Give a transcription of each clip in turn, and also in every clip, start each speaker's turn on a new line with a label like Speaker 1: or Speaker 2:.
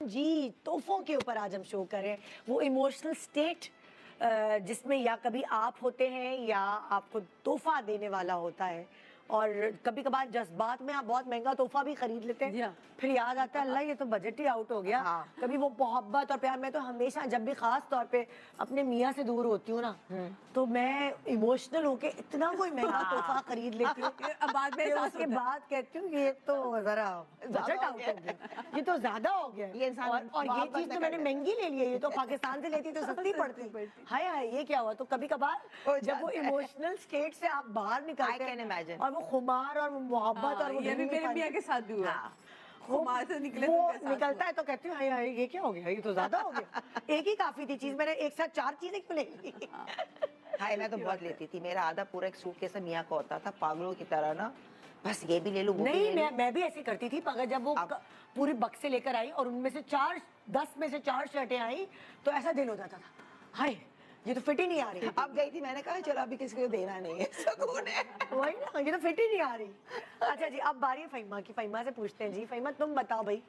Speaker 1: जी, तोहफ़ों के ऊपर आज हम शो कर रहे हैं। वो इमोशनल स्टेट जिसमें या कभी आप होते हैं या आपको तोहफ़ा देने वाला होता है और कभी-कभार जज़्बात में आप बहुत महँगा तोहफ़ा भी खरीद लेते हैं। फिर याद आता है अल्लाह ये तो बजट ही आउट हो गया। कभी वो मोहब्बत और प्यार, मैं तो हमेशा जब भी ख़ास तौर पे अपने मियाँ से दूर होती हूँ ना, तो मैं इमोशनल होके इतना कोई महँगा तोहफ़ा खरीद लेती हूँ
Speaker 2: अब बाद में
Speaker 1: कि
Speaker 2: एहसास
Speaker 1: उसके
Speaker 2: होता है।
Speaker 1: बाद कहती हूँ ये तो ज़रा बजट आउट हो गया, ये तो ज़्यादा हो गया।
Speaker 2: ये इंसान
Speaker 1: और ये
Speaker 2: मोहब्बत
Speaker 1: चीज़
Speaker 2: में
Speaker 1: तो
Speaker 2: कर
Speaker 1: मैंने
Speaker 2: लेता है।
Speaker 1: महँगी ले ली है, ये तो पाकिस्तान से लेती तो सस्ती पड़ती। हाय हाय ये क्या हुआ? तो कभी-कभार
Speaker 2: हो
Speaker 1: जब वो
Speaker 2: जाता है।
Speaker 1: इमोशनल स्टेट से आप बाहर निकलते
Speaker 2: I can
Speaker 1: हैं
Speaker 2: imagine.
Speaker 1: और वो खुमार और वो मोहब्बत और वो
Speaker 2: ये भी
Speaker 1: ढूँढ नहीं
Speaker 2: मेरे मियाँ
Speaker 1: पाते।
Speaker 2: के साथ भी हुआ है।
Speaker 1: हाँ,
Speaker 2: खुमार से निकले तो
Speaker 1: वो
Speaker 2: उनके साथ
Speaker 1: निकलता
Speaker 2: हुआ।
Speaker 1: है तो कहती हूँ हाय हाय ये क्या हो गया? ये तो ज़्यादा हो गया। एक ही काफ़ी थी चीज़, मैंने एक साथ 4 चीज़ें क्यों ले ली?
Speaker 2: हाँ, मैं तो बहुत लेती थी। मेरा आधा पूरा एक सूटकेस मियाँ का होता था, पागलों की तरह ना। बस ये भी ले लूँ, वो भी
Speaker 1: नहीं,
Speaker 2: ले लूँ।
Speaker 1: मैं भी ऐसे करती थी, मगर जब वो
Speaker 2: अब
Speaker 1: पूरी बक्से लेकर आई और उनमें से 10 में से 4 शर्टें आई, तो ऐसा दिल हो जाता था, हाय! ये तो फिट ही नहीं आ रही।
Speaker 2: अब गई थी, मैंने कहा चलो अभी किसी को देना नहीं है, सुकून है।
Speaker 1: वही ना, ये तो फिट ही नहीं आ रही। अच्छा जी, अब बारी है फ़हीमा की। फ़हीमा से पूछते हैं जी, फ़हीमा तुम बताओ भई,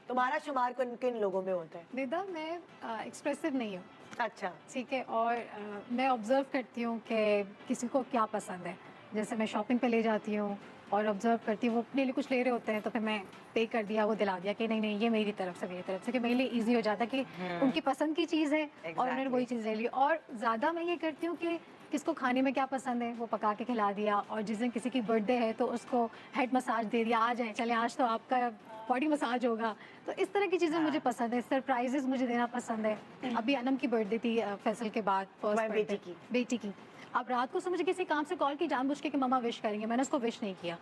Speaker 1: तुम्हारा शुमार किन लोगों में होता है?
Speaker 3: निदा, मैं एक्सप्रेसिव नहीं हूँ,
Speaker 1: अच्छा,
Speaker 3: ठीक है। और मैं ऑब्जर्व करती हूँ कि किसी को क्या पसंद है। जैसे मैं शॉपिंग पे ले जाती हूँ और ऑब्जर्व करती हूँ, वो अपने लिए कुछ ले रहे होते हैं तो फिर मैं पे कर दिया, वो दिला दिया कि नहीं नहीं ये मेरी तरफ से, कि मेरे लिए ईजी हो जाता कि उनकी पसंद की चीज़ है और उन्होंने वही चीज़ ले ली। और ज़्यादा मैं ये करती हूँ कि किसको खाने में क्या पसंद है वो पका के खिला दिया, और जिस दिन किसी की बर्थडे है तो उसको हेड मसाज दे दिया, आ जाए चले आज तो आपका बॉडी मसाज होगा। तो इस तरह की चीज़ें मुझे पसंद है, सरप्राइजेस मुझे देना पसंद है। अभी अनम की बर्थडे थी फैसल के बाद, फर्स्ट
Speaker 1: तुम्हारी
Speaker 3: बर्थडे बेटी की। अब रात को उसने मुझे किसी काम से कॉल की जानबूझ के कि मम्मा विश करेंगे, मैंने उसको विश नहीं किया।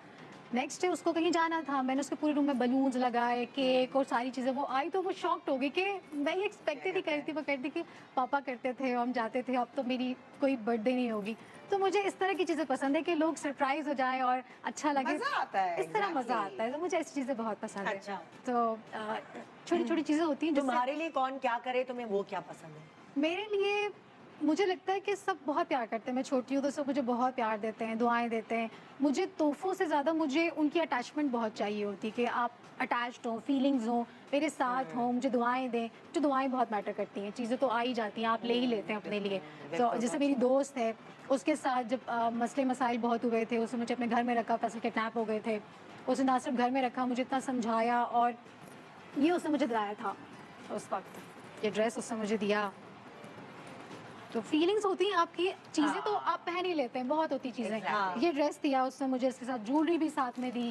Speaker 3: नेक्स्ट डे उसको कहीं जाना था, मैंने उसके पूरे रूम में बलून्स लगाए, केक और सारी चीज़ें। वो आई तो वो शॉक्ड हो गई कि मैं ये एक्सपेक्टेड ही करती, वो कहती कि पापा करते थे हम जाते थे, अब तो मेरी कोई बर्थडे नहीं होगी। तो मुझे इस तरह की चीज़ें पसंद है कि लोग सरप्राइज हो जाए और अच्छा लगे,
Speaker 2: मज़ा आता है,
Speaker 3: इस तरह मज़ा
Speaker 2: exactly.
Speaker 3: आता है। तो मुझे ऐसी चीज़ें बहुत पसंद है।
Speaker 1: अच्छा।
Speaker 3: तो छोटी छोटी चीज़ें होती हैं जिससे
Speaker 1: तुम्हारे लिए कौन क्या करे, तुम्हें वो क्या पसंद है?
Speaker 3: मेरे लिए, मुझे लगता है कि सब बहुत प्यार करते हैं। मैं छोटी हूँ तो सब मुझे बहुत प्यार देते हैं, दुआएं देते हैं। मुझे तोहफ़ों से ज़्यादा मुझे उनकी अटैचमेंट बहुत चाहिए होती है कि आप अटैच्ड हों, फीलिंग्स हों, मेरे साथ हों, मुझे दुआएं दें। मुझे दुआएं बहुत मैटर करती हैं। चीज़ें तो आ ही जाती हैं, आप ले ही लेते हैं अपने लिए। तो जैसे मेरी दोस्त है, उसके साथ जब मसले मसाइल बहुत हुए थे, उसने मुझे अपने घर में रखा, फैसल किडनैप हो गए थे। उसने ना सिर्फ घर में रखा, मुझे इतना समझाया, और ये उसने मुझे दिलाया था उस वक्त, ये ड्रेस उसने मुझे दिया। तो फीलिंग्स होती हैं आपकी, चीज़ें तो आप पहन ही लेते हैं, बहुत होती चीज़ें। ये ड्रेस दिया उसने मुझे, इसके साथ ज्वेलरी भी साथ में दी।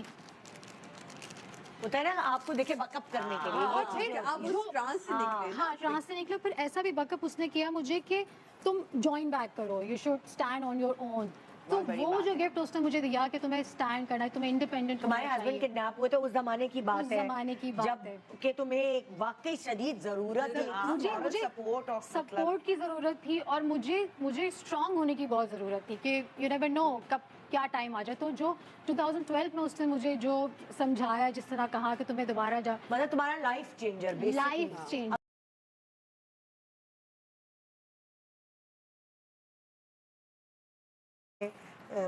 Speaker 1: होता है ना, आपको देखे बकअप करने के लिए।
Speaker 2: और फिर अब उस ट्रांस से निकले ना।
Speaker 3: हाँ, ट्रांस से निकले। फिर ऐसा भी बकअप उसने किया मुझे कि तुम जॉइन बैक करो, you should stand on your own. तो
Speaker 2: बहुत बड़ी
Speaker 3: वो
Speaker 2: बात
Speaker 3: जो
Speaker 2: है।
Speaker 3: गिफ्ट उसने मुझे दिया कि तुम्हें स्टैंड करना है, तुम्हें इंडिपेंडेंट
Speaker 1: तुम्हारे हस्बैंड किडनैप हुए थे, उस जमाने की बात
Speaker 3: उस
Speaker 1: है,
Speaker 3: ज़माने की बात
Speaker 1: जब
Speaker 3: है।
Speaker 1: कि तुम्हें एक वाकई शदीद जरूरत थी।
Speaker 3: मुझे
Speaker 2: सपोर्ट
Speaker 3: सपोर्ट की ज़रूरत थी, और मुझे स्ट्रांग होने की बहुत ज़रूरत थी कि यू नेवर नो कब क्या टाइम आ जाए। तो जो 2012 में उसने मुझे जो समझाया, जिस तरह कहा कि तुम्हें दोबारा
Speaker 1: मतलब तुम्हारा life changer
Speaker 3: life change.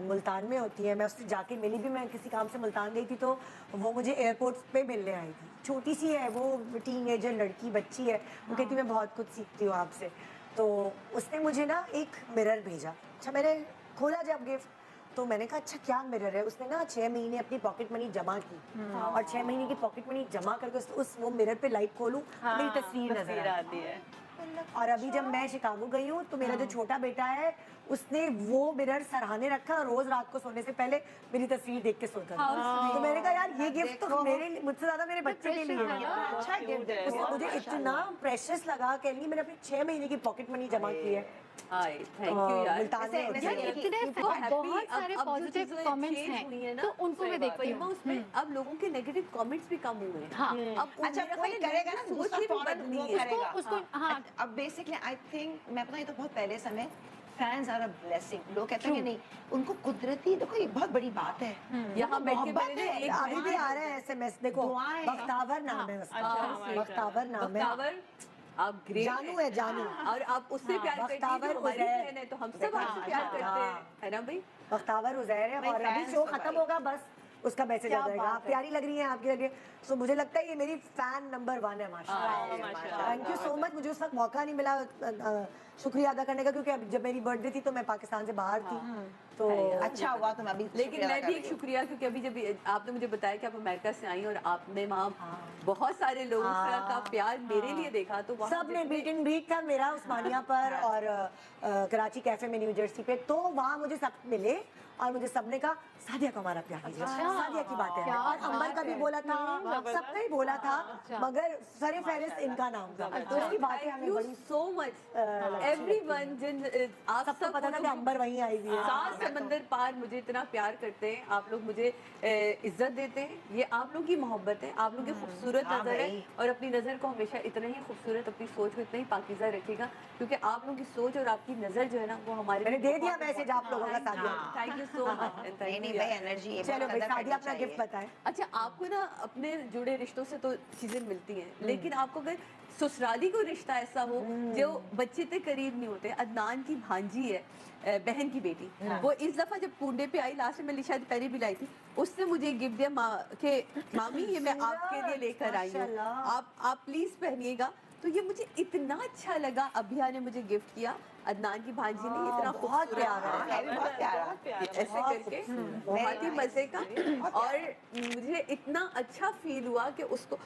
Speaker 1: Multan में होती है। मैं उससे जाके मिली भी, मैं किसी काम से मुल्तान गई थी तो वो मुझे एयरपोर्ट पे मिलने आई थी। छोटी सी है वो, टीनेजर लड़की बच्ची है। वो कहती मैं बहुत कुछ सीखती हूँ आपसे। तो उसने मुझे ना एक मिरर भेजा। अच्छा, मैंने खोला जब गिफ्ट तो मैंने कहा अच्छा क्या मिरर है। उसने ना 6 महीने अपनी पॉकेट मनी जमा की, और 6 महीने की पॉकेट मनी जमा करके उस वो मिरर पे लाइट खोलूं, मेरी तस्वीर नजर आती है। और अभी जब मैं शिकागो गई हूँ तो मेरा जो छोटा बेटा है उसने वो मिरर सराहने रखा, रोज रात को सोने से पहले मेरी तस्वीर देख के सोता है। तो मैंने कहा यार ये गिफ्ट तो मेरे मुझसे ज्यादा मेरे बच्चे के लिए है।
Speaker 2: अच्छा गिफ्ट है।
Speaker 1: उसने मुझे इतना प्रेशियस लगा, कह रही मैंने अपनी 6 महीने की पॉकेट मनी जमा की है।
Speaker 2: थैंक यू यार।
Speaker 1: मुल्तान में होती
Speaker 3: यार,
Speaker 1: है।
Speaker 3: इतने बहुत सारे पॉजिटिव कमेंट्स हैं, तो उनको मैं देखती हूँ।
Speaker 2: उसमें अब लोगों के नेगेटिव कमेंट्स भी कम हुए हैं।
Speaker 3: हाँ।
Speaker 2: अब अच्छा कोई करेगा ना,
Speaker 1: सोच ही बदली है।
Speaker 2: करेगा
Speaker 3: उसको हाँ,
Speaker 2: अब बेसिकली आई थिंक, मैं पता, ये तो बहुत पहले समय, फैंस आर अ ब्लेसिंग। लोग कहते हैं कि नहीं, उनको कुदरती, देखो ये बहुत बड़ी बात है। यहाँ बैठ के मैंने एक
Speaker 1: अभी भी आ रहे हैं SMS, देखो
Speaker 2: दुआएं।
Speaker 1: बख्तावर नाम है उसका, बख्तावर नाम है।
Speaker 2: बख्तावर, आप ग्रेट
Speaker 1: जानू है, जानू।
Speaker 2: और आप उससे प्यार करती हैं,
Speaker 1: बख्तावर
Speaker 2: जो हमारी
Speaker 1: उज़ैर।
Speaker 2: बहन है, तो हम सब आपसे प्यार करते हैं, है ना भाई?
Speaker 1: बख्तावर उज़ैर है।
Speaker 2: भाई
Speaker 1: और अभी
Speaker 2: fans
Speaker 1: शो
Speaker 2: तो
Speaker 1: खत्म
Speaker 2: भाई।
Speaker 1: होगा, बस उसका मैसेज आ जाएगा, आप प्यारी लग रही हैं, आपकी लग रही है। सो मुझे लगता है ये मेरी फैन नंबर 1 है माशाल्लाह। Thank you so much. मुझे उस वक्त मौका नहीं मिला शुक्रिया अदा करने का, क्योंकि जब मेरी बर्थडे थी तो मैं पाकिस्तान से बाहर थी। तो
Speaker 2: अच्छा हुआ तुम अभी
Speaker 4: लेकिन मैं भी एक शुक्रिया, क्योंकि अभी जब आपने मुझे बताया कि आप अमेरिका से आई और आपने वहाँ बहुत सारे लोगों का प्यार मेरे लिए देखा, तो वहाँ
Speaker 1: सब ने मीट एंड ग्रीट था मेरा उस्मानिया पर और कराची कैफे में न्यू जर्सी पे, तो वहाँ मुझे सब मिले और मुझे सबने कहा सादिया को हमारा प्यार कीजिए। सादिया की बात है, और अंबर का भी बोला था, सबका ही बोला था, मगर सरे फहरिस्त इनका नाम था। तो उसकी बातें हमें बड़ी
Speaker 4: सो मच एवरीवन, जिन आप
Speaker 1: सबको पता था कि अंबर वहीं आई हुई है।
Speaker 4: सात समंदर पार मुझे इतना प्यार करते हैं, आप लोग मुझे इज्जत देते हैं, ये आप लोग की मोहब्बत है, आप लोग की खूबसूरत नजर है, और अपनी नजर को हमेशा इतना ही खूबसूरत, अपनी सोच को इतना ही पाकीज़ा रखिएगा, क्योंकि आप लोगों की सोच और आपकी नजर जो है ना, वो हमारे
Speaker 1: मैंने दे दिया मैसेज आप लोगों का Sadia.
Speaker 4: Thank you so much.
Speaker 2: नहीं भाई एनर्जी।
Speaker 1: चलो भाई सादिया अपना गिफ्ट बताएं।
Speaker 4: अच्छा, आपको ना अपने जुड़े रिश्तों से तो चीजें मिलती हैं, लेकिन आपको अगर ससुराली को रिश्ता ऐसा हो जो बच्चे के करीब नहीं होते। अदनान की भांजी है, बहन की बेटी, वो इस दफा जब कुंडे पे आई, लास्ट में शायद पहले भी लाई थी, उसने मुझे गिफ्ट दिया के मामी ये मैं आपके लिए लेकर आई हूँ, आप प्लीज पहनिएगा। तो ये मुझे इतना अच्छा लगा, अभिया ने मुझे गिफ्ट किया, अदनान की भांजी ने, इतना
Speaker 1: बहुत प्यारा है,
Speaker 2: बहुत प्यारा।
Speaker 4: ऐसे करके बहुत ही मजे का। और मुझे इतना अच्छा फील हुआ कि उसको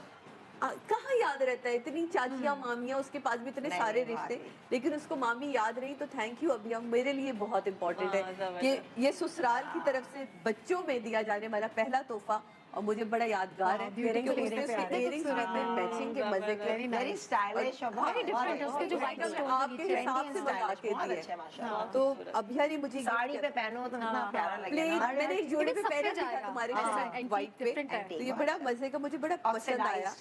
Speaker 4: कहाँ याद रहता है, इतनी चाचियाँ मामियाँ, उसके पास भी इतने सारे रिश्ते, लेकिन उसको मामी याद रही। तो थैंक यू अभिया, मेरे लिए बहुत इंपॉर्टेंट है कि ये ससुराल की तरफ से बच्चों में दिया जाने वाला पहला तोहफा, और मुझे बड़ा यादगार है क्योंकि उसने उसके इयरिंग्स में मैचिंग के मजे के,
Speaker 2: वेरी स्टाइलिश और बहुत
Speaker 3: डिफरेंट है उसके जो व्हाइट स्टोन
Speaker 4: आपके हिसाब से बना के दिए। तो अभिया ने मुझे
Speaker 2: साड़ी पे पहनो तो इतना प्यारा लगेगा।
Speaker 4: मैंने एक जोड़े पे पहना भी था तुम्हारे
Speaker 3: हाँ,
Speaker 4: व्हाइट पे, तो ये बड़ा मजे का, मुझे बड़ा पसंद आया।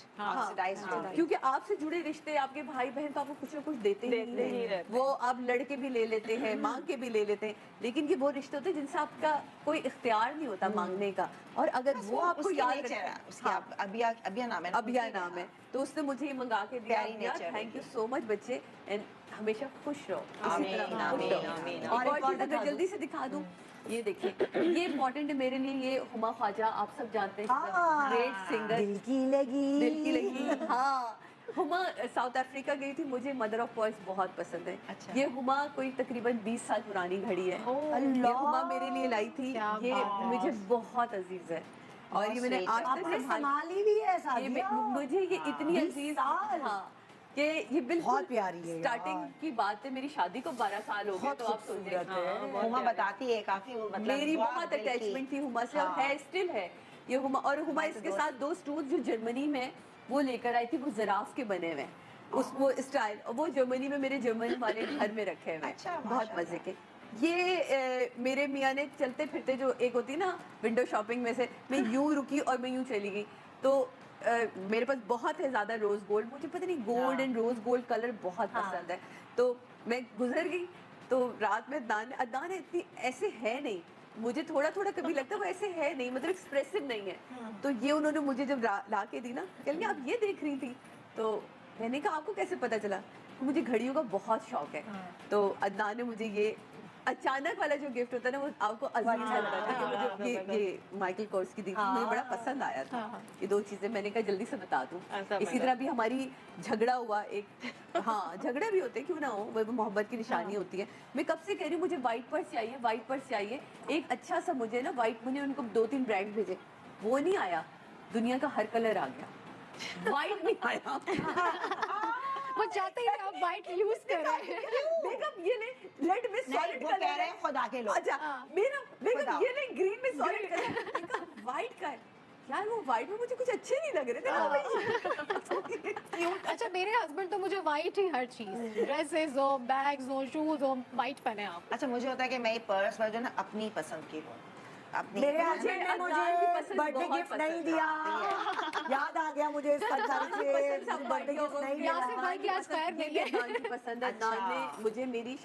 Speaker 4: क्योंकि आपसे जुड़े रिश्ते, आपके भाई बहन तो आपको कुछ ना कुछ देते ही हैं, वो आप लड़के भी ले लेते हैं, मांग के भी ले लेते हैं, लेकिन ये वो रिश्ते होते हैं जिनसे आपका कोई इख्तियार नहीं होता मांगने का, और अगर वो आपको याद रखता है,
Speaker 2: उसका अभिया नाम है,
Speaker 4: अभिया नाम है, तो उसने मुझे ये मंगा के दिया। थैंक यू सो मच बच्चे, एंड हमेशा खुश रहो, इसी तरह खुश रहो। और एक चीज अगर जल्दी से दिखा दूं, ये देखिए, ये इम्पोर्टेंट है मेरे लिए, ये हुमा ख्वाजा, आप सब जानते हैं, ग्रेट सिंगर,
Speaker 1: दिल की लगी।
Speaker 4: हाँ, हुमा साउथ अफ्रीका गई थी, मुझे मदर ऑफ पर्ल्स बहुत पसंद है।
Speaker 2: अच्छा।
Speaker 4: ये हुमा कोई तकरीबन 20 साल पुरानी घड़ी है, ये हुमा मेरे लिए लाई थी, ये मुझे बहुत अजीज है, और ये मैंने आज
Speaker 1: आपने
Speaker 4: तक
Speaker 1: संभाली भी है
Speaker 4: ये
Speaker 1: सादिया।
Speaker 4: मुझे ये इतनी
Speaker 1: 20
Speaker 4: अजीज,
Speaker 1: साल।
Speaker 4: हाँ, कि ये बिल्कुल
Speaker 1: बहुत प्यारी है
Speaker 4: स्टार्टिंग
Speaker 1: यार।
Speaker 4: की बात है, मेरी शादी को 12 साल हो गए, तो आप सोचिए।
Speaker 2: हुमा बताती है काफी, मतलब
Speaker 4: मेरी बहुत अटैचमेंट थी हुमा से, और है, स्टिल है ये हुमा। और हुमा इसके साथ 2 स्टूल्स जो जर्मनी में वो लेकर आई थी, वो जराफ के बने हुए, उस वो स्टाइल, वो जर्मनी में मेरे जर्मन वाले घर में रखे हुए,
Speaker 2: अच्छा,
Speaker 4: बहुत मजे के। ये मेरे मियाँ ने चलते फिरते, जो एक होती है ना विंडो शॉपिंग में से, मैं यूं रुकी और मैं यूं चली गई, तो मेरे पास बहुत है ज़्यादा रोज़ गोल्ड, मुझे पता नहीं gold and rose gold colour बहुत पसंद है, तो मैं गुजर गई, तो रात में अदनान इतनी ऐसे है नहीं, मुझे थोड़ा थोड़ा कभी लगता है वो ऐसे है नहीं, मतलब एक्सप्रेसिव नहीं है, तो ये उन्होंने मुझे जब ला के दी ना, कहेंगे आप ये देख रही थी, तो मैंने कहा आपको कैसे पता चला? तो मुझे घड़ियों का बहुत शौक है, तो अदनान ने मुझे ये अचानक वाला जो गिफ्ट होता है ना, वो आपको अजीज लगता है कि मुझे ये माइकल कोर्स की दी थी, मुझे बड़ा पसंद आया था। ये 2 चीजें मैंने कहा जल्दी से बता दूं। इसी तरह भी हमारी झगड़ा हुआ एक, हाँ झगड़े भी होते हैं, क्यों ना हो, वो मोहब्बत की निशानी होती है। मैं कब से कह रही हूँ मुझे व्हाइट पर्स चाहिए, व्हाइट पर्स चाहिए, एक अच्छा सा मुझे ना व्हाइट, मैंने उनको 2-3 ब्रांड भेजे, वो नहीं आया, दुनिया का हर कलर आ गया, व्हाइट नहीं आया।
Speaker 3: वो चाहते हैं आप व्हाइट यूज कर रहे हैं।
Speaker 4: बेगम ये ले, रेड में सॉलिड
Speaker 2: वो
Speaker 4: कलर
Speaker 2: कह रहे हैं खुद आके लो।
Speaker 4: अच्छा मेरा बेगम ये ले, ग्रीन में सॉलिड कलर, व्हाइट का है यार, वो व्हाइट में मुझे कुछ अच्छे नहीं लग रहे थे।
Speaker 3: अच्छा मेरे हस्बैंड तो मुझे व्हाइट ही हर चीज, ड्रेसेस हो, बैग्स हो, शूज हो, व्हाइट पहने आप।
Speaker 2: अच्छा मुझे होता है कि मैं ये पर्स जो ना अपनी पसंद की लूं, अपनी
Speaker 1: मेरे हस्बैंड ने मुझे बर्थडे गिफ्ट नहीं दिया। याद आ गया मुझे संसार से
Speaker 4: सब
Speaker 1: बर्थडे
Speaker 4: भाइयों
Speaker 1: गिफ्ट
Speaker 4: को
Speaker 1: नहीं
Speaker 4: भी
Speaker 1: मिला।
Speaker 3: यासिर भाई की आज खैर नहीं
Speaker 4: ये
Speaker 3: है।
Speaker 4: अदनान की पसंद है।
Speaker 2: अच्छा।
Speaker 4: अदनान ने मुझे मेरी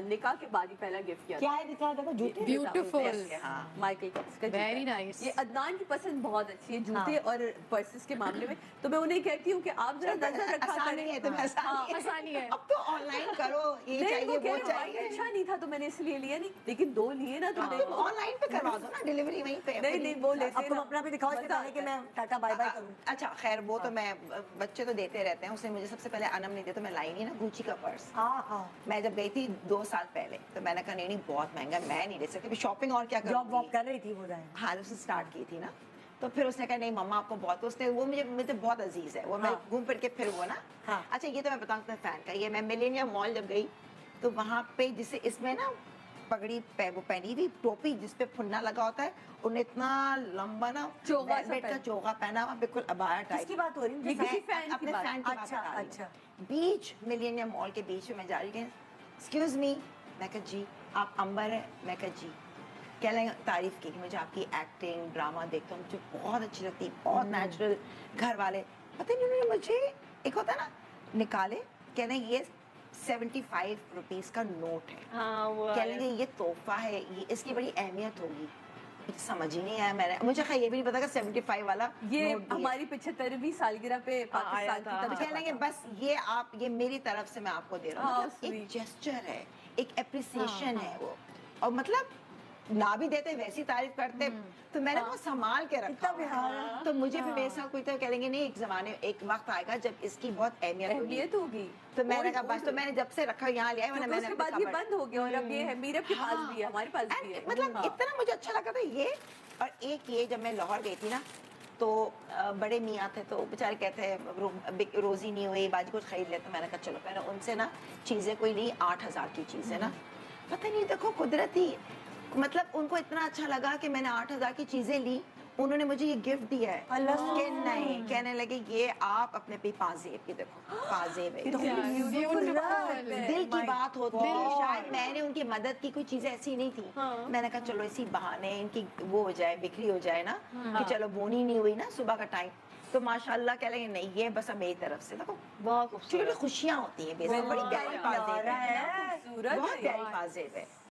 Speaker 4: निकाह के बाद ही पहला गिफ्ट किया
Speaker 1: क्या है दिखा देखो जूते
Speaker 3: Beautiful.
Speaker 2: हाँ।
Speaker 4: माइकल कॉर्स का जूता
Speaker 3: Very
Speaker 4: है।
Speaker 3: nice.
Speaker 4: ये अदनान की पसंद बहुत अच्छी है जूते
Speaker 1: हाँ।
Speaker 4: और पर्सेस के मामले में। तो मैं उन्हें कहती हूँ कि आप जरा नजर रखा
Speaker 2: आसान
Speaker 4: करें।
Speaker 2: नहीं है तुम्हें,
Speaker 3: आसान ही है।
Speaker 2: अब तो ऑनलाइन करो, ये
Speaker 4: नहीं,
Speaker 2: चाहिए
Speaker 4: वो कह
Speaker 2: वो
Speaker 4: रहे हैं, भाई
Speaker 2: चाहिए।
Speaker 4: अच्छा नहीं था तो मैंने इसलिए लिया नहीं, लेकिन 2 लिए ना तुमने।
Speaker 2: तुम ऑनलाइन पे करवा दो ना, डिलीवरी वहीं पे।
Speaker 4: नहीं नहीं वो लेते
Speaker 1: अब तुम
Speaker 4: ना।
Speaker 1: अपना भी दिखाओ इससे
Speaker 4: मजा
Speaker 1: पहले कि
Speaker 4: आता है।
Speaker 1: मैं टाटा बाय बाय करूं।
Speaker 2: अच्छा खैर वो तो मैं, बच्चे तो देते रहते हैं। उसने मुझे सबसे पहले अनम नहीं दिया तो मैं लाई नहीं ना गुची का पर्स।
Speaker 1: हाँ हाँ
Speaker 2: मैं जब गई थी 2 साल पहले तो मैंने कहा नहीं नहीं बहुत महंगा, मैं नहीं ले सकती शॉपिंग, और क्या
Speaker 1: जॉब वॉब
Speaker 2: करूँगी।
Speaker 1: कर रही थी वो जाए।
Speaker 2: हाँ जब से स्टार्ट की थी ना, तो फिर उसने कहा नहीं मम्मा आपको बहुत, उसने वो मुझे बहुत अजीज है वो। मैं
Speaker 1: हाँ।
Speaker 2: घूम फिर के फिर वो ना।
Speaker 1: हाँ।
Speaker 2: अच्छा ये तो मैं बताऊँ अपने फैन का, ये मैं मिलेनियम मॉल जब गई तो वहाँ पे जिसे इसमें ना पगड़ी वो पहनी हुई टोपी जिसपे फुन्ना लगा होता है, उन्हें इतना लंबा ना
Speaker 4: चोगा सा
Speaker 2: velvet का
Speaker 4: पहन-
Speaker 2: चोगा पहना हुआ, बिल्कुल अबाया टाइप।
Speaker 1: किसकी बात हो रही है?
Speaker 4: ये किसी
Speaker 2: मैं
Speaker 4: फैन की
Speaker 2: अपने
Speaker 4: बात।
Speaker 2: फैन की बात
Speaker 1: अच्छा,
Speaker 2: बता रही हूँ।
Speaker 1: अच्छा।
Speaker 2: बीच मिलेनियम मॉल के बीच में मैं जा रही हूँ, एक्सक्यूज मी, मैं कहा जी आप अंबर है, मैं कहा जी। कह लेंगे तारीफ की कि मुझे आपकी एक्टिंग ड्रामा देखता हूँ मुझे बहुत अच्छी लगती है, बहुत नेचुरल। घर वाले पता नहीं उन्होंने मुझे एक होता है ना निकाले, कह रहे ये 75 रुपीज का नोट है।
Speaker 4: हाँ वो
Speaker 2: कह लेंगे ये तोहफा है, ये इसकी बड़ी अहमियत होगी। मुझे समझ ही नहीं आया, मैंने मुझे खैर ये भी नहीं पता कि 75 वाला
Speaker 4: ये
Speaker 2: नोट भी है।
Speaker 4: हमारी 75वीं सालगिरह पे पाकिस्तान की
Speaker 2: तो
Speaker 4: तरफ
Speaker 2: कह लेंगे बस ये आप, ये मेरी तरफ से मैं आपको दे रहा हूँ।
Speaker 4: हाँ,
Speaker 2: मतलब एक
Speaker 4: sweet.
Speaker 2: जेस्चर है, एक एप्रिसिएशन है वो। और मतलब ना भी देते वैसी तारीफ करते, तो मैंने वो संभाल के रखा
Speaker 1: इतना
Speaker 2: हुआ है।
Speaker 1: प्यार है।
Speaker 2: तो मुझे फिर मेरे साथ कोई तो कह लेंगे नहीं, एक जमाने एक वक्त आएगा जब इसकी बहुत अहमियत होगी।
Speaker 4: अहमियत होगी।
Speaker 2: तो मैंने
Speaker 4: और-
Speaker 2: कहा बस, तो मैंने जब से रखा यहाँ लिया है,
Speaker 4: क्योंकि
Speaker 2: मैंने
Speaker 4: उसके
Speaker 2: अपने
Speaker 4: बाद ये
Speaker 2: कबर्ड-
Speaker 4: बंद हो गया और अब ये है मेरे के पास भी है, हमारे पास भी है।
Speaker 2: And मतलब
Speaker 4: हाँ।
Speaker 2: इतना मुझे अच्छा लगा था ये। और एक ये जब मैं लाहौर गई थी ना, तो बड़े मियाँ थे तो बेचारे कहते हैं रोजी नहीं हुई बाजी कुछ खरीद लेते। मैंने कहा चलो, मैंने उनसे ना चीज़ें कोई ली 8000 की चीज़ें ना, पता नहीं देखो कुदरती, मतलब उनको इतना अच्छा लगा कि मैंने 8000 की चीज़ें ली, उन्होंने मुझे ये गिफ्ट दिया है।
Speaker 1: अल्लाह।
Speaker 2: कि नहीं, कहने लगे ये आप अपने पे पाजेब की देखो, पाजेब है। तो दिल की बात होती है। शायद मैंने उनकी मदद की, कोई चीजें ऐसी नहीं थी। मैंने कहा चलो इसी बहाने इनकी वो हो जाए, बिक्री हो जाए ना, कि चलो बोनी नहीं हुई ना सुबह का टाइम। तो माशाल्लाह कह लेंगे नहीं ये बस अब मेरी तरफ से देखो,
Speaker 4: बहुत
Speaker 2: छोटी छोटी खुशियाँ होती हैं, बड़ी प्यारी पाजेब है,
Speaker 4: खूबसूरत
Speaker 2: बहुत
Speaker 4: है।
Speaker 2: प्यारी पाजेब है।